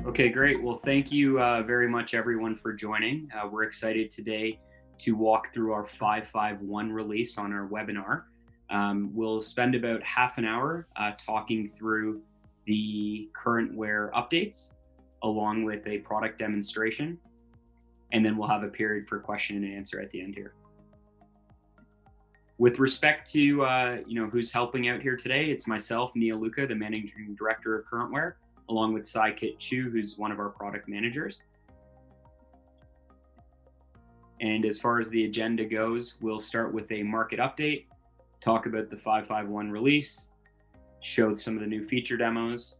Okay, great. Well, thank you very much, everyone, for joining. We're excited today to walk through our 5.5.1 release on our webinar. We'll spend about half an hour talking through the CurrentWare updates, along with a product demonstration, and then we'll have a period for question and answer at the end here. With respect to who's helping out here today, it's myself, Neel Lukka, the Managing Director of CurrentWare, along with Sai Kit Chu, who's one of our product managers. And as far as the agenda goes, we'll start with a market update, talk about the 5.5.1 release, show some of the new feature demos,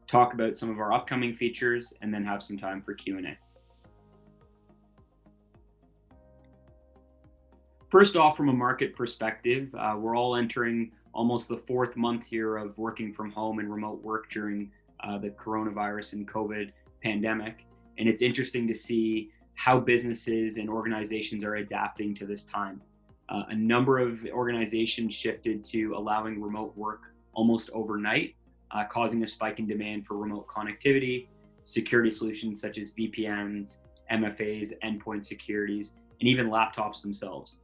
talk about some of our upcoming features, and then have some time for Q&A. First off, from a market perspective, we're all entering almost the fourth month here of working from home and remote work during the coronavirus and COVID pandemic. And it's interesting to see how businesses and organizations are adapting to this time. A number of organizations shifted to allowing remote work almost overnight, causing a spike in demand for remote connectivity, security solutions such as VPNs, MFAs, endpoint securities, and even laptops themselves.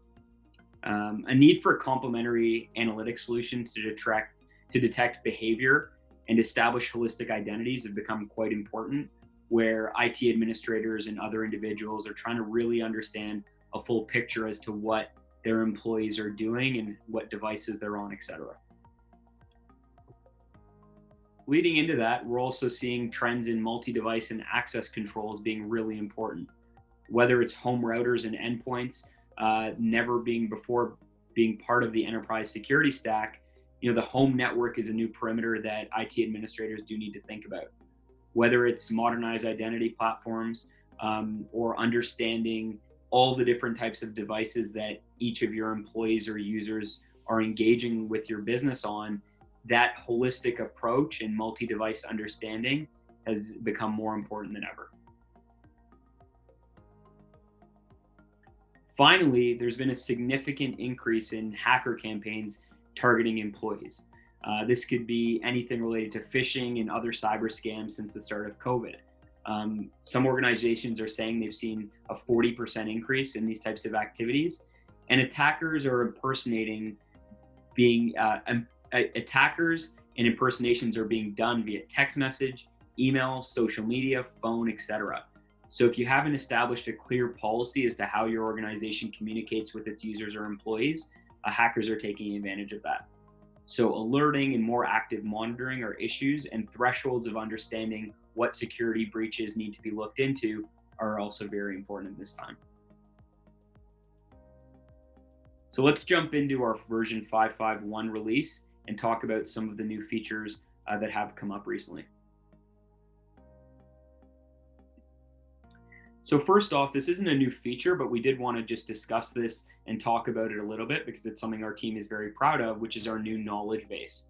A need for complementary analytics solutions to detect behavior and establish holistic identities have become quite important, where IT administrators and other individuals are trying to really understand a full picture as to what their employees are doing and what devices they're on, etc. Leading into that, we're also seeing trends in multi-device and access controls being really important. Whether it's home routers and endpoints, never being part of the enterprise security stack, the home network is a new perimeter that IT administrators do need to think about. Whether it's modernized identity platforms or understanding all the different types of devices that each of your employees or users are engaging with your business on, that holistic approach and multi-device understanding has become more important than ever. Finally, there's been a significant increase in hacker campaigns targeting employees. This could be anything related to phishing and other cyber scams since the start of COVID. Some organizations are saying they've seen a 40% increase in these types of activities, and attackers and impersonations are being done via text message, email, social media, phone, etc. So if you haven't established a clear policy as to how your organization communicates with its users or employees, hackers are taking advantage of that. So alerting and more active monitoring are issues, and thresholds of understanding what security breaches need to be looked into are also very important at this time. So let's jump into our version 5.5.1 release and talk about some of the new features that have come up recently. So first off, this isn't a new feature, but we did want to just discuss this and talk about it a little bit because it's something our team is very proud of, which is our new knowledge base.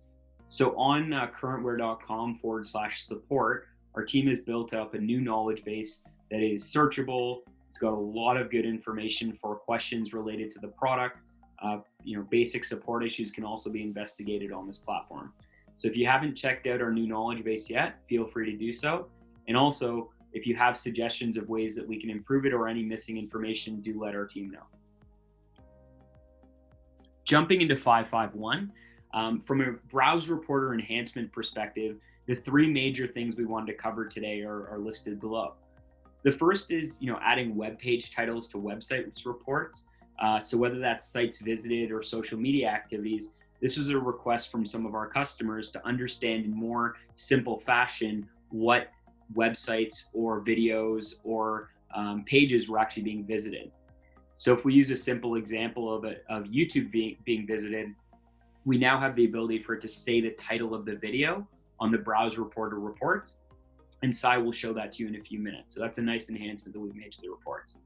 So on currentware.com/support, our team has built up a new knowledge base that is searchable. It's got a lot of good information for questions related to the product. Basic support issues can also be investigated on this platform. So if you haven't checked out our new knowledge base yet, feel free to do so. And also, if you have suggestions of ways that we can improve it or any missing information, do let our team know. Jumping into 5.5.1, from a browse reporter enhancement perspective, the three major things we wanted to cover today are listed below. The first is, adding web page titles to website reports. So whether that's sites visited or social media activities, this was a request from some of our customers to understand in more simple fashion what websites or videos or pages were actually being visited. So if we use a simple example of YouTube being visited, we now have the ability for it to say the title of the video on the browse reporter reports, and Sai will show that to you in a few minutes. So that's a nice enhancement that we've made to the reports.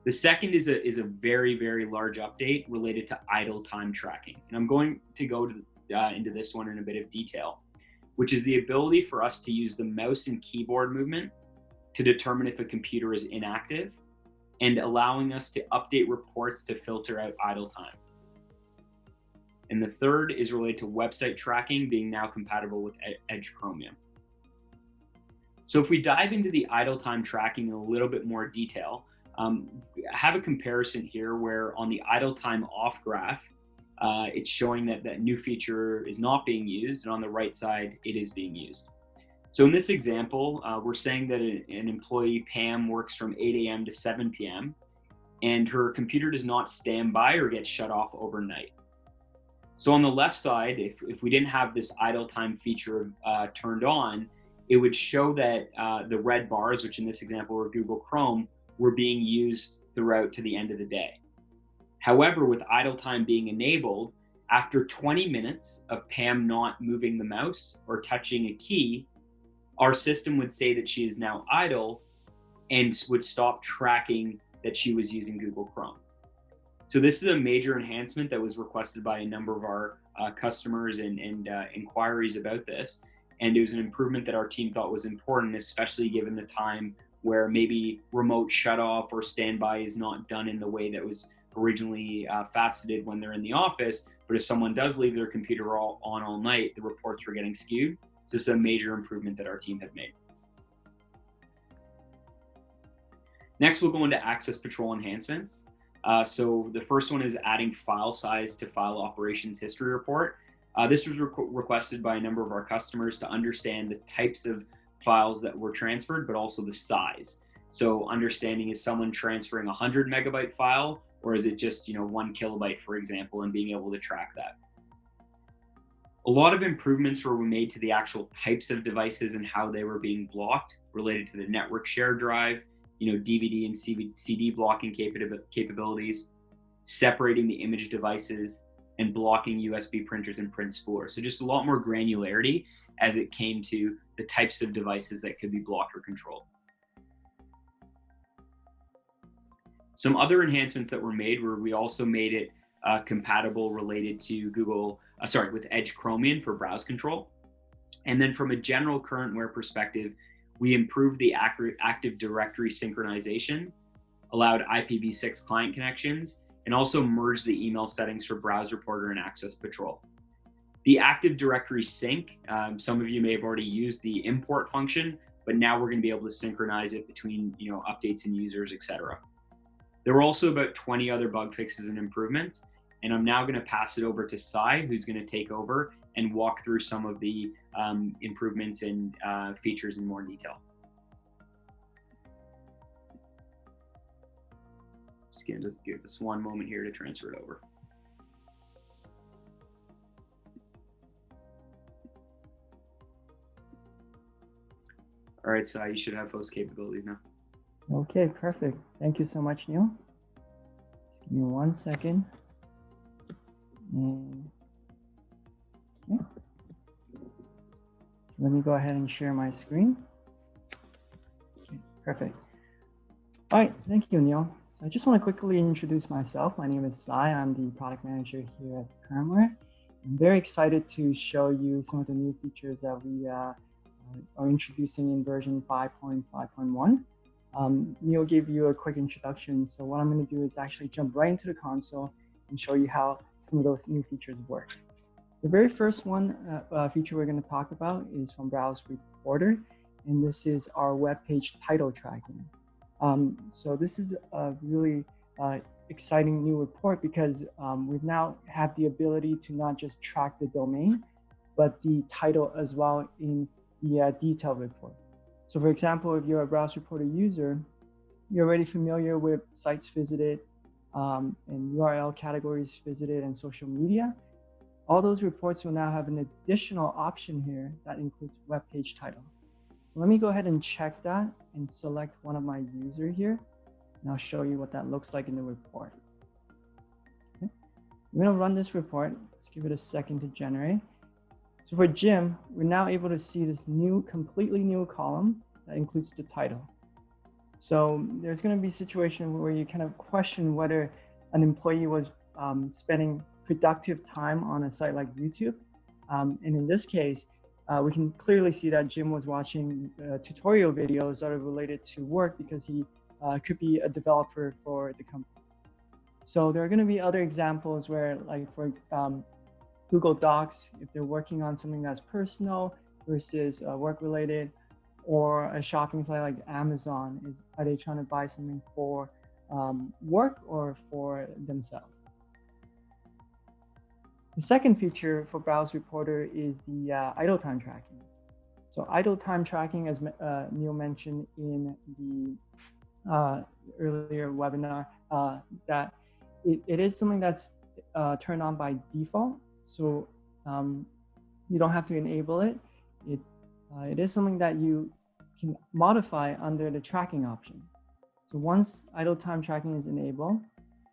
The second is a very, very large update related to idle time tracking. And I'm going to go into this one in a bit of detail, which is the ability for us to use the mouse and keyboard movement to determine if a computer is inactive and allowing us to update reports to filter out idle time. And the third is related to website tracking being now compatible with Edge Chromium. So if we dive into the idle time tracking in a little bit more detail, I have a comparison here where on the idle time off graph, it's showing that that new feature is not being used, and on the right side, it is being used. So in this example, we're saying that an employee, Pam, works from 8 a.m. to 7 p.m., and her computer does not stand by or get shut off overnight. So on the left side, if we didn't have this idle time feature turned on, it would show that the red bars, which in this example were Google Chrome, were being used throughout to the end of the day. However, with idle time being enabled, after 20 minutes of Pam not moving the mouse or touching a key, our system would say that she is now idle and would stop tracking that she was using Google Chrome. So this is a major enhancement that was requested by a number of our customers and inquiries about this. And it was an improvement that our team thought was important, especially given the time where maybe remote shut off or standby is not done in the way that was originally faceted when they're in the office. But if someone does leave their computer on all night, the reports were getting skewed. So this is a major improvement that our team had made. Next, we'll go into AccessPatrol enhancements. So the first one is adding file size to file operations history report. This was requested by a number of our customers to understand the types of files that were transferred, but also the size. So understanding, is someone transferring a 100 megabyte file, or is it just 1 kilobyte, for example, and being able to track that. A lot of improvements were made to the actual types of devices and how they were being blocked, related to the network share drive, DVD and CD blocking capabilities, separating the image devices, and blocking USB printers and print spoolers. So just a lot more granularity as it came to the types of devices that could be blocked or controlled. Some other enhancements that were made were we also made it compatible related to with Edge Chromium for browse control. And then from a general CurrentWare perspective, we improved the Active Directory synchronization, allowed IPv6 client connections, and also merged the email settings for Browse Reporter and AccessPatrol. The Active Directory sync, some of you may have already used the import function, but now we're going to be able to synchronize it between updates and users, etc. There were also about 20 other bug fixes and improvements, and I'm now going to pass it over to Sai, who's going to take over and walk through some of the improvements and features in more detail. Just going to give us one moment here to transfer it over. All right, Sai, you should have those capabilities now. Okay, perfect. Thank you so much, Neel. Just give me 1 second. And okay. So let me go ahead and share my screen. Okay, perfect. All right, thank you, Neel. So I just want to quickly introduce myself. My name is Sai. I'm the product manager here at CurrentWare. I'm very excited to show you some of the new features that we are introducing in version 5.5.1. Neel gave you a quick introduction. So what I'm going to do is actually jump right into the console and show you how some of those new features work. The very first feature we're going to talk about is from Browse Reporter, and this is our web page title tracking. So this is a really exciting new report because we now have the ability to not just track the domain, but the title as well in the detailed report. So for example, if you're a Browse Reporter user, you're already familiar with sites visited and URL categories visited and social media. All those reports will now have an additional option here that includes web page title. So let me go ahead and check that and select one of my users here. And I'll show you what that looks like in the report. Okay. I'm going to run this report. Let's give it a second to generate. So for Jim, we're now able to see this completely new column that includes the title. So there's going to be a situation where you kind of question whether an employee was spending productive time on a site like YouTube. And in this case, we can clearly see that Jim was watching tutorial videos that are related to work because he could be a developer for the company. So there are going to be other examples where, like for Google Docs, if they're working on something that's personal versus work-related, or a shopping site like Amazon, are they trying to buy something for work or for themselves? The second feature for Browse Reporter is the idle time tracking. So idle time tracking, as Neel mentioned in the earlier webinar, that it is something that's turned on by default. So you don't have to enable it. It is something that you can modify under the tracking option. So once idle time tracking is enabled,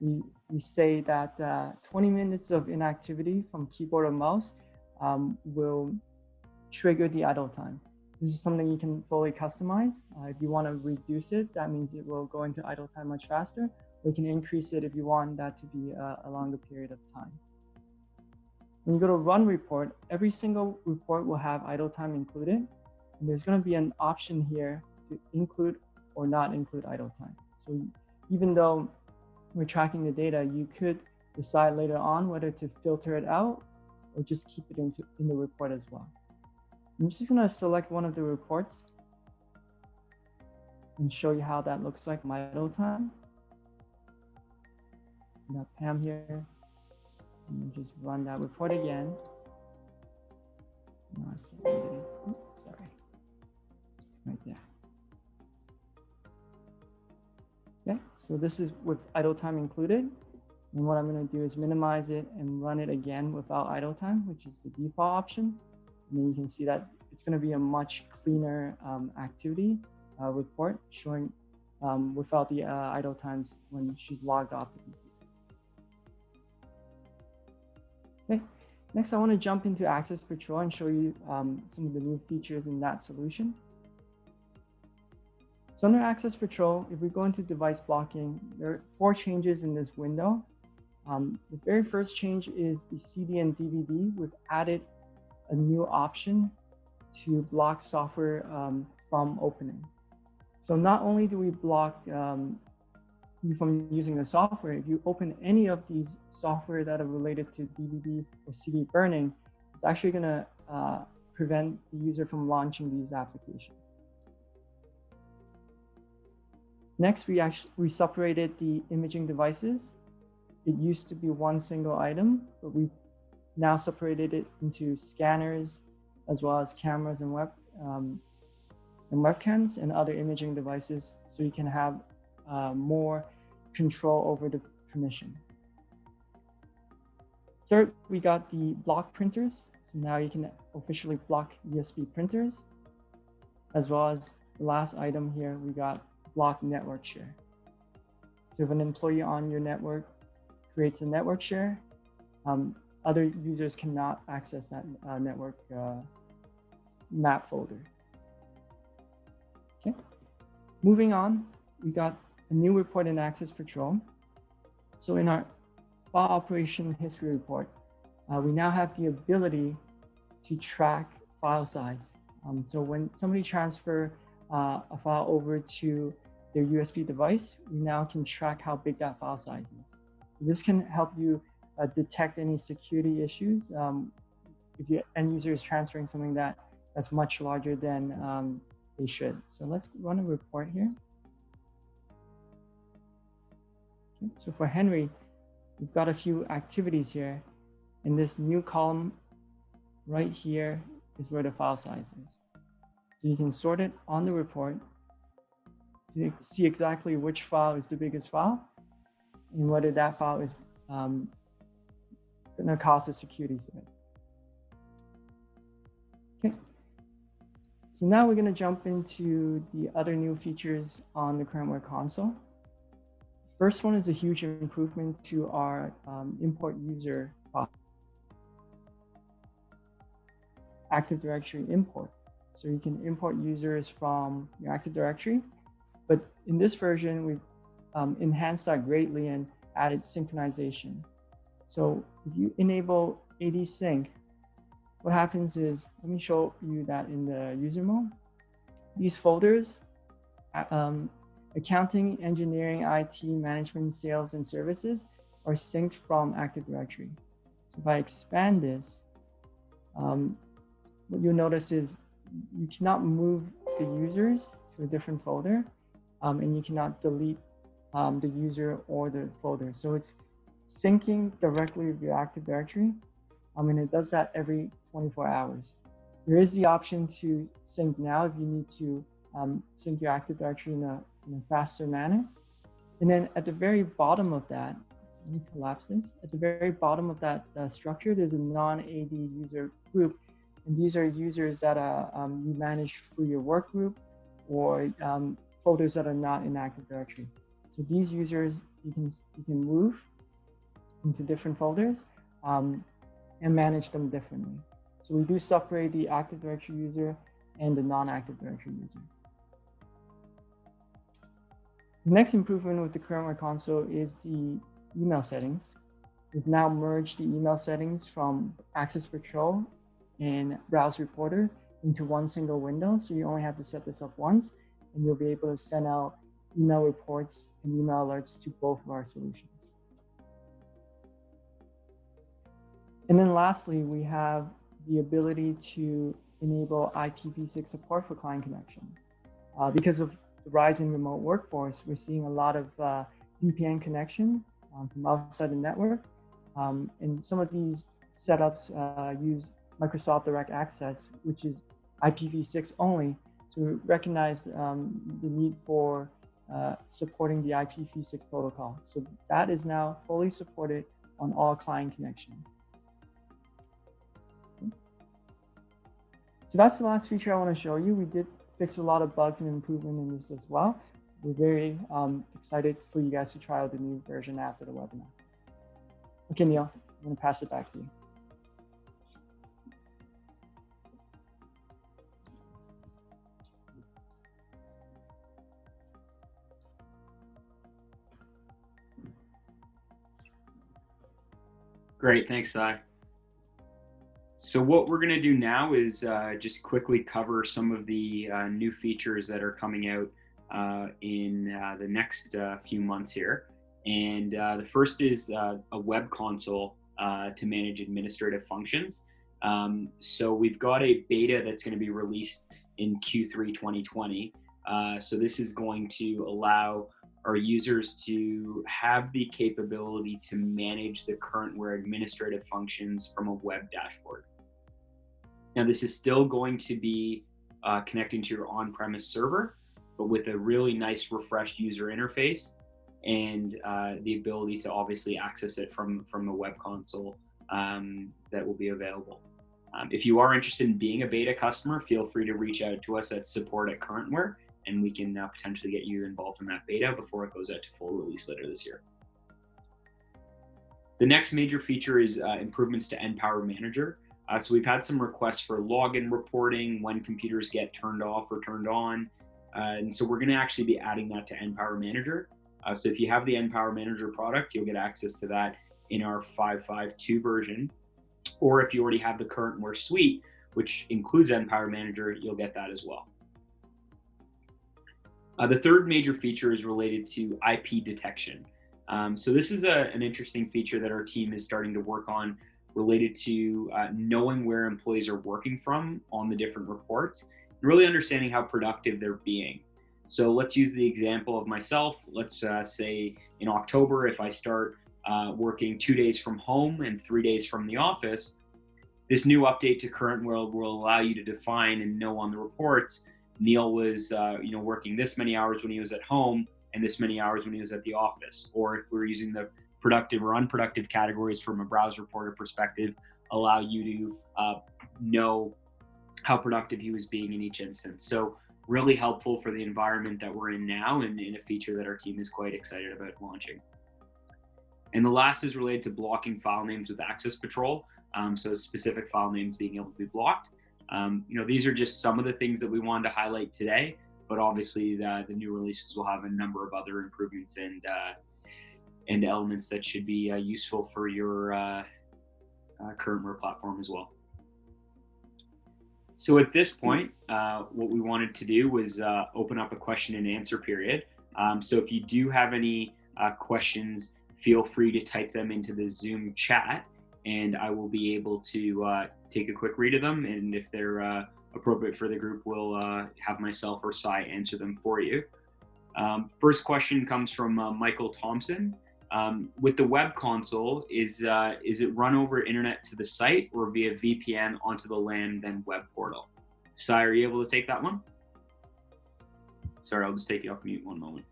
we say that 20 minutes of inactivity from keyboard or mouse will trigger the idle time. This is something you can fully customize. If you want to reduce it, that means it will go into idle time much faster. Or you can increase it if you want that to be a longer period of time. When you go to run report, every single report will have idle time included. And there's going to be an option here to include or not include idle time. So even though we're tracking the data, you could decide later on whether to filter it out or just keep it in the report as well. I'm just going to select one of the reports and show you how that looks like my idle time. We got Pam here. And just run that report again. No, 7 days. Oops, sorry. Right there. Okay, so this is with idle time included. And what I'm going to do is minimize it and run it again without idle time, which is the default option. And then you can see that it's going to be a much cleaner activity report showing without the idle times when she's logged off the computer. Okay, next I want to jump into AccessPatrol and show you some of the new features in that solution. So under AccessPatrol, if we go into device blocking, there are 4 changes in this window. The very first change is the CD and DVD. We've added a new option to block software from opening. So not only do we block you from using the software, if you open any of these software that are related to DVD or CD burning, it's actually going to prevent the user from launching these applications. Next, we separated the imaging devices. It used to be one single item, but we now separated it into scanners, as well as cameras and webcams and other imaging devices, so you can have more control over the permission. Third, we got the block printers. So now you can officially block USB printers, as well as the last item here, we got block network share. So if an employee on your network creates a network share, other users cannot access that network map folder. Okay, moving on, we got a new report in AccessPatrol. So in our file operation history report, we now have the ability to track file size. So when somebody transfers a file over to their USB device, we now can track how big that file size is. This can help you detect any security issues if your end user is transferring something that's much larger than they should. So let's run a report here. Okay, so for Henry, we've got a few activities here. In this new column right here is where the file size is. So you can sort it on the report to see exactly which file is the biggest file and whether that file is going to cause a security threat. Okay. So now we're going to jump into the other new features on the CurrentWare console. First one is a huge improvement to our import user Active Directory import. So you can import users from your Active Directory, but in this version, we've enhanced that greatly and added synchronization. So if you enable AD sync, what happens is, let me show you that in the user mode. These folders, accounting, engineering, IT, management, sales, and services are synced from Active Directory. So if I expand this, what you'll notice is you cannot move the users to a different folder, and you cannot delete the user or the folder. So it's syncing directly with your Active Directory, and it does that every 24 hours. There is the option to sync now if you need to sync your Active Directory in a faster manner. And then at the very bottom of that, so let me collapse this. At the very bottom of that structure, there's a non-AD user group. And these are users that you manage through your work group or folders that are not in Active Directory. So these users, you can move into different folders and manage them differently. So we do separate the Active Directory user and the non-Active Directory user. The next improvement with the CurrentWare console is the email settings. We've now merged the email settings from AccessPatrol and Browse Reporter into one single window. So you only have to set this up once, and you'll be able to send out email reports and email alerts to both of our solutions. And then lastly, we have the ability to enable IPv6 support for client connection. Because of the rise in remote workforce, we're seeing a lot of VPN connection from outside the network. And some of these setups use Microsoft Direct Access, which is IPv6 only. So we recognize the need for supporting the IPv6 protocol. So that is now fully supported on all client connection. So that's the last feature I want to show you. We did fix a lot of bugs and improvement in this as well. We're very excited for you guys to try out the new version after the webinar. Okay, Neel, I'm going to pass it back to you. Great, thanks, Sai. So what we're going to do now is just quickly cover some of the new features that are coming out in the next few months here. And the first is a web console to manage administrative functions. So we've got a beta that's going to be released in Q3 2020. So this is going to allow our users to have the capability to manage the CurrentWare administrative functions from a web dashboard. Now, this is still going to be connecting to your on-premise server, but with a really nice refreshed user interface and the ability to obviously access it from the web console that will be available. If you are interested in being a beta customer, feel free to reach out to us at support@CurrentWare, and we can potentially get you involved in that beta before it goes out to full release later this year. The next major feature is improvements to npower Manager. So we've had some requests for login reporting, when computers get turned off or turned on. And so we're going to actually be adding that to npower Manager. So if you have the npower Manager product, you'll get access to that in our 5.5.2 version. Or if you already have the CurrentWare suite, which includes npower Manager, you'll get that as well. The third major feature is related to IP detection. So this is an interesting feature that our team is starting to work on, related to knowing where employees are working from on the different reports, and really understanding how productive they're being. So let's use the example of myself. Let's say in October, if I start working 2 days from home and 3 days from the office, this new update to CurrentWare will allow you to define and know on the reports, Neel was working this many hours when he was at home and this many hours when he was at the office. Or if we're using the productive or unproductive categories from a browse reporter perspective, allow you to know how productive he was being in each instance. So really helpful for the environment that we're in now, and a feature that our team is quite excited about launching. And the last is related to blocking file names with AccessPatrol. So specific file names being able to be blocked. These are just some of the things that we wanted to highlight today, but obviously the new releases will have a number of other improvements and elements that should be useful for your CurrentWare platform as well. So at this point, what we wanted to do was open up a question and answer period. So if you do have any questions, feel free to type them into the Zoom chat, and I will be able to take a quick read of them. And if they're appropriate for the group, we'll have myself or Sai answer them for you. First question comes from Michael Thompson. With the web console, is it run over internet to the site or via VPN onto the LAN then web portal? Sai, are you able to take that one? Sorry, I'll just take you off mute one moment.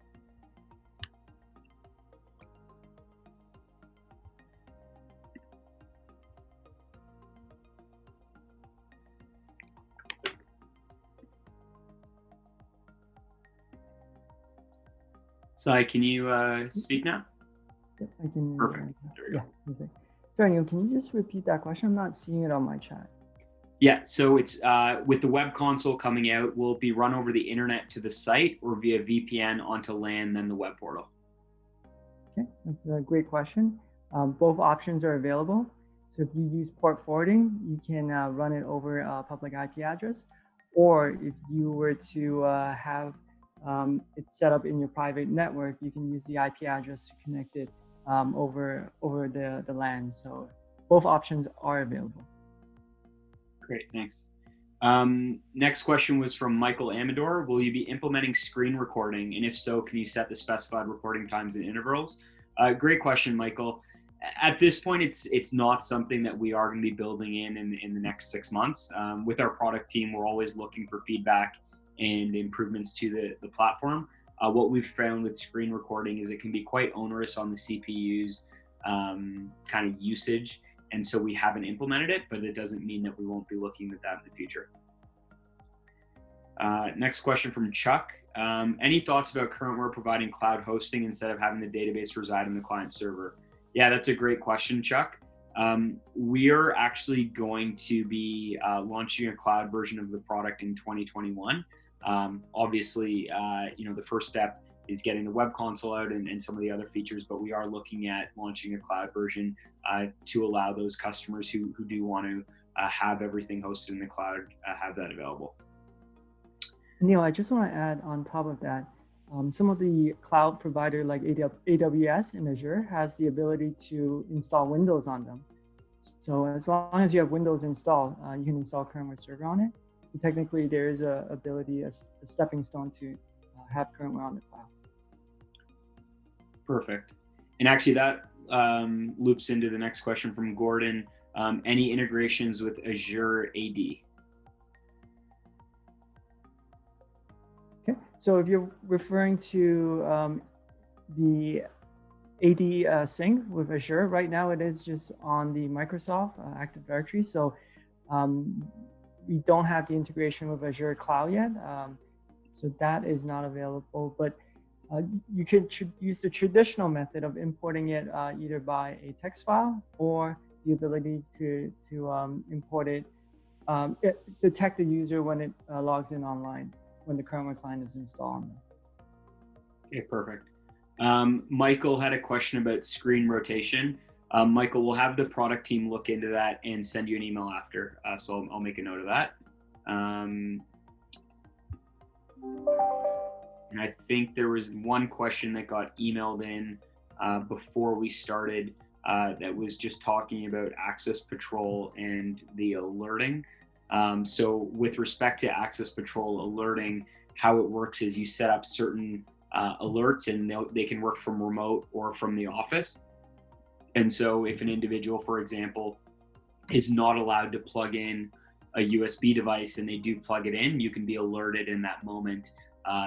Sai, can you speak now? Yep, I can. Perfect. There we go. Yeah, perfect. Sorry, Neel, can you just repeat that question? I'm not seeing it on my chat. Yeah, so it's with the web console coming out, will it be run over the internet to the site or via VPN onto LAN, then the web portal? Okay, that's a great question. Both options are available. So if you use port forwarding, you can run it over a public IP address, or if you were to have it set up in your private network, you can use the IP address to connect it over the LAN. So both options are available. Great, thanks. Next question was from Michael Amador. Will you be implementing screen recording? And if so, can you set the specified recording times and intervals? Great question, Michael. At this point, it's not something that we are going to be building in the next 6 months. With our product team, we're always looking for feedback and improvements to the platform. What we've found with screen recording is it can be quite onerous on the CPU's kind of usage. And so we haven't implemented it, but it doesn't mean that we won't be looking at that in the future. Next question from Chuck. Any thoughts about CurrentWare providing cloud hosting instead of having the database reside on the client server? Yeah, that's a great question, Chuck. We are actually going to be launching a cloud version of the product in 2021. Obviously, the first step is getting the web console out and some of the other features, but we are looking at launching a cloud version to allow those customers who do want to have everything hosted in the cloud have that available. Neel, I just want to add on top of that, some of the cloud provider like AWS and Azure has the ability to install Windows on them. So as long as you have Windows installed, you can install CurrentWare Server on it. So technically, there is a ability, a stepping stone to have CurrentWare on the cloud. Perfect. And actually that loops into the next question from Gordon. Any integrations with Azure AD? Okay, so if you're referring to the AD sync with Azure, right now it is just on the Microsoft Active Directory. So we don't have the integration with Azure Cloud yet. So that is not available, but you could use the traditional method of importing it either by a text file or the ability to import it, detect the user when it logs in online, when the CurrentWare client is installed. Okay, perfect. Michael had a question about screen rotation. Michael, we'll have the product team look into that and send you an email after, so I'll make a note of that. And I think there was one question that got emailed in before we started that was just talking about AccessPatrol and the alerting. So with respect to AccessPatrol alerting, how it works is you set up certain alerts and they can work from remote or from the office. And so if an individual, for example, is not allowed to plug in a USB device and they do plug it in, you can be alerted in that moment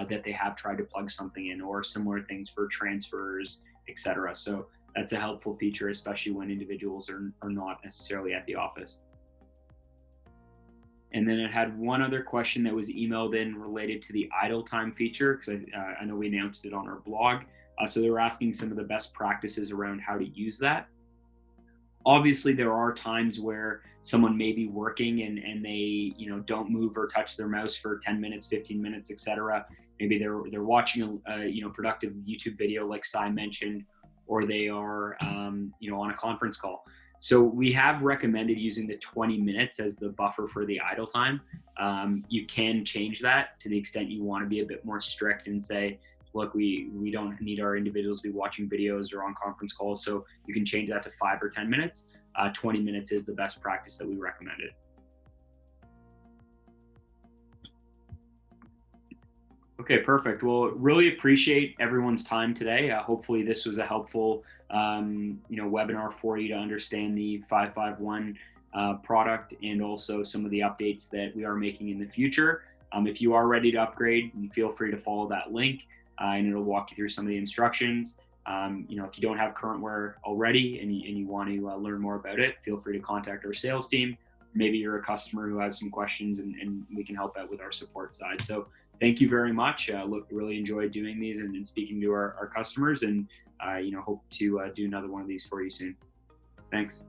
that they have tried to plug something in, or similar things for transfers, etc. So that's a helpful feature, especially when individuals are not necessarily at the office. And then it had one other question that was emailed in related to the idle time feature, because I know we announced it on our blog. So they were asking some of the best practices around how to use that. Obviously, there are times where someone may be working and they don't move or touch their mouse for 10 minutes, 15 minutes, etc. Maybe they're watching a productive YouTube video like Sai mentioned, or they are on a conference call. So we have recommended using the 20 minutes as the buffer for the idle time. You can change that to the extent you want to be a bit more strict and say, look, we don't need our individuals to be watching videos or on conference calls. So you can change that to 5 or 10 minutes. 20 minutes is the best practice that we recommended. Okay, perfect. Well, really appreciate everyone's time today. Hopefully this was a helpful webinar for you to understand the 5.5.1 product and also some of the updates that we are making in the future. If you are ready to upgrade, feel free to follow that link and it'll walk you through some of the instructions. If you don't have CurrentWare already and you want to learn more about it, feel free to contact our sales team. Maybe you're a customer who has some questions and we can help out with our support side. So thank you very much. Really enjoyed doing these and speaking to our customers, and hope to do another one of these for you soon. Thanks.